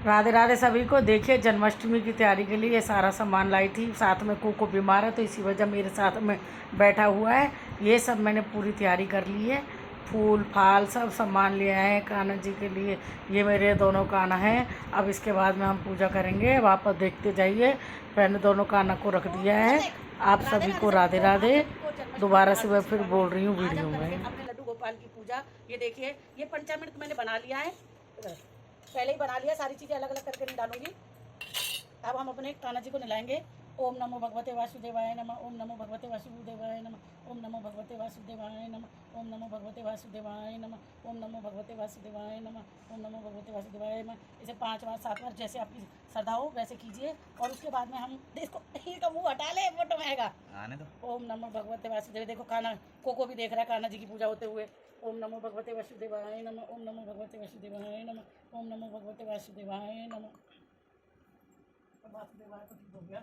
राधे राधे सभी को। देखिए जन्माष्टमी की तैयारी के लिए ये सारा सामान लाई थी। साथ में कोको बीमार है तो इसी वजह मेरे साथ में बैठा हुआ है। ये सब मैंने पूरी तैयारी कर ली है। फूल फाल सब सामान ले आए हैं कान्हा जी के लिए। ये मेरे दोनों कान्हा हैं। अब इसके बाद में हम पूजा करेंगे। वापस देखते जाइए। मैंने दोनों कान्हा को रख दिया है। आप सभी को राधे राधे। दोबारा से मैं फिर बोल रही हूँ वीडियो में। अपने लड्डू गोपाल की पूजा, ये देखिए ये पंचामृत मैंने बना लिया है, पहले ही बना लिया। सारी चीज़ें अलग अलग करके नहीं डालूंगी। अब हम अपने कान्हा जी को नहलाएंगे। ओम नमो भगवते वासुदेवाय नमः। ओम नमो भगवते वासुदेवाय नमः। ओम नमो भगवते वासुदेवाय नमः। ओम नमो भगवते वासुदेवाय नमः। ओम नमो भगवते वासुदेवाय नमः। ओम नमो भगवते वासुदेवाय नमः। इसे 5 बार 7 बार जैसे आपकी श्रद्धा हो वैसे कीजिए। और उसके बाद में हम देखो इसका मुँह हटा ले, फोटो में आएगा। ओम नमो भगवते वासुदेव। देखो कान्हा कोको भी देख रहा है कान्हा जी की पूजा होते हुए। ओम नमो भगवते वासुदेवाय नमः। ओम नमो भगवते वासुदेवाय नमः। ओम नमो भगवते वासुदेवाय नमः। वासुदेवाय तो ठीक हो गया।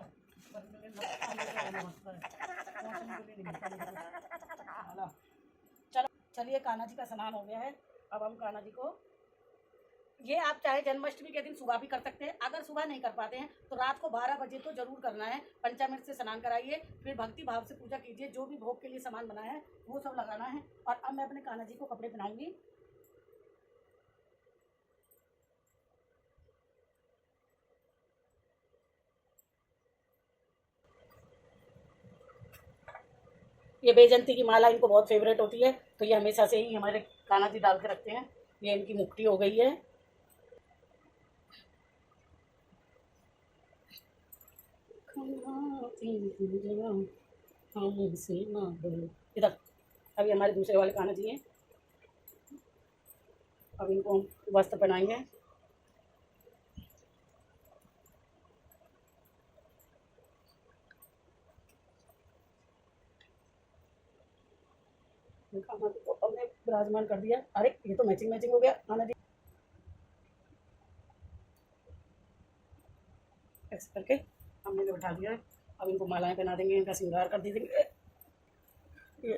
चलो चलिए, कान्हा जी का स्नान हो गया है। अब हम कान्हा जी को, ये आप चाहे जन्माष्टमी के दिन सुबह भी कर सकते हैं। अगर सुबह नहीं कर पाते हैं तो रात को 12 बजे तो जरूर करना है। पंचामृत से स्नान कराइए, फिर भक्ति भाव से पूजा कीजिए। जो भी भोग के लिए सामान बनाया है वो सब लगाना है। और अब मैं अपने कान्हा जी को कपड़े पहनाऊंगी। ये बेजंती की माला इनको बहुत फेवरेट होती है, तो ये हमेशा से ही हमारे कान्हा जी डाल के रखते हैं। ये इनकी मुक्ति हो गई है। इधर अभी हमारे दूसरे वाले कान्हा जी हैं। अब इनको हम वस्त्र पहनाएंगे। हमने विराजमान कर दिया। अरे ये तो मैचिंग मैचिंग हो गया कान्हा जी। ऐसे करके हमने बैठा दिया है। अब इनको मालाएं पहना देंगे, इनका श्रृंगार कर देंगे। ये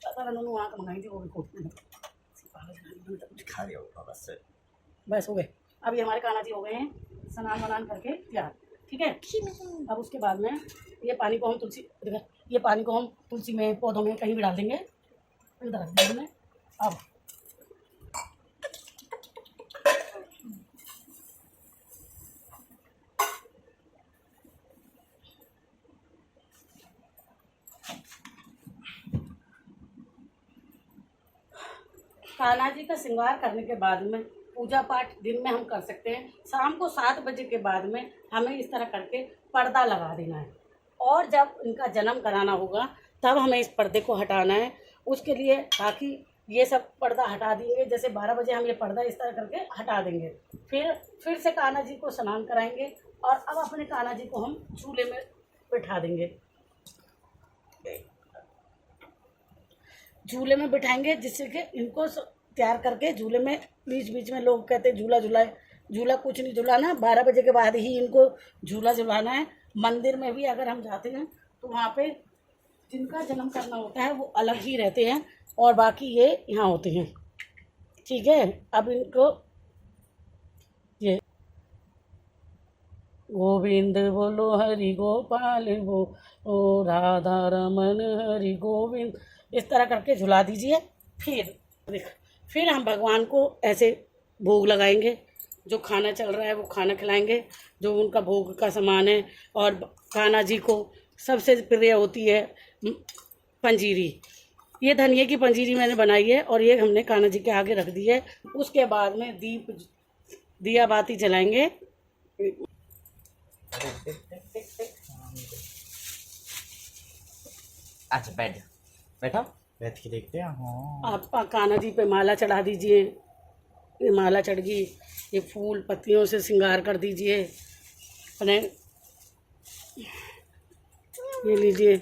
आँख मंगाई थी वो भी खोटने बस हो गए। अभी हमारे कान्हा जी हो गए हैं स्नान वनान करके तैयार। ठीक है, अब उसके बाद में ये पानी को हम तुलसी में, पौधों में कहीं भी डाल देंगे। इधर रख देंगे। अब कान्हा जी का श्रृंगार करने के बाद में पूजा पाठ दिन में हम कर सकते हैं। शाम को 7 बजे के बाद में हमें इस तरह करके पर्दा लगा देना है। और जब इनका जन्म कराना होगा तब हमें इस पर्दे को हटाना है। उसके लिए ताकि ये सब पर्दा हटा देंगे, जैसे 12 बजे हम ये पर्दा इस तरह करके हटा देंगे। फिर से कान्हा जी को स्नान कराएंगे। और अब अपने कान्हा जी को हम झूले में बिठा देंगे। झूले में बिठाएंगे जिससे कि इनको तैयार करके झूले में, बीच बीच में लोग कहते हैं झूला झूलाए। झूला कुछ नहीं झूलाना, 12 बजे के बाद ही इनको झूला झुलाना है। मंदिर में भी अगर हम जाते हैं तो वहाँ पे जिनका जन्म करना होता है वो अलग ही रहते हैं और बाकी ये यहाँ होते हैं। ठीक है, अब इनको ये गोविंद बोलो हरि गोपाल ओ राधा रमन हरि गोविंद, इस तरह करके झुला दीजिए। फिर हम भगवान को ऐसे भोग लगाएंगे। जो खाना चल रहा है वो खाना खिलाएंगे, जो उनका भोग का सामान है। और कान्हा जी को सबसे प्रिय होती है पंजीरी। ये धनिए की पंजीरी मैंने बनाई है और ये हमने कान्हा जी के आगे रख दी है। उसके बाद में दिया बाती जलाएंगे। अच्छा बैठो बैठ के देखते हैं। आप कान्हा जी पे माला चढ़ा दीजिए। ये माला चढ़ गई, ये फूल पत्तियों से श्रृंगार कर दीजिए अपने। ये लीजिए,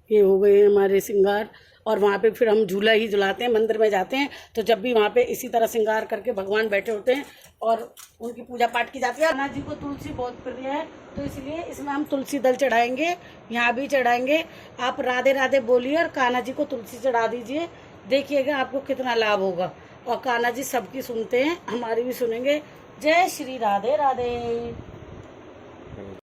ये हो गए हमारे श्रृंगार। और वहाँ पे फिर हम झूला ही झुलाते हैं। मंदिर में जाते हैं तो जब भी वहाँ पे इसी तरह श्रृंगार करके भगवान बैठे होते हैं और उनकी पूजा पाठ की जाती है। कान्हा जी को तुलसी बहुत प्रिय है तो इसलिए इसमें हम तुलसी दल चढ़ाएंगे, यहाँ भी चढ़ाएंगे। आप राधे राधे बोलिए और कान्हा जी को तुलसी चढ़ा दीजिए। देखिएगा आपको कितना लाभ होगा। और कान्हा जी सबकी सुनते हैं, हमारी भी सुनेंगे। जय श्री राधे राधे।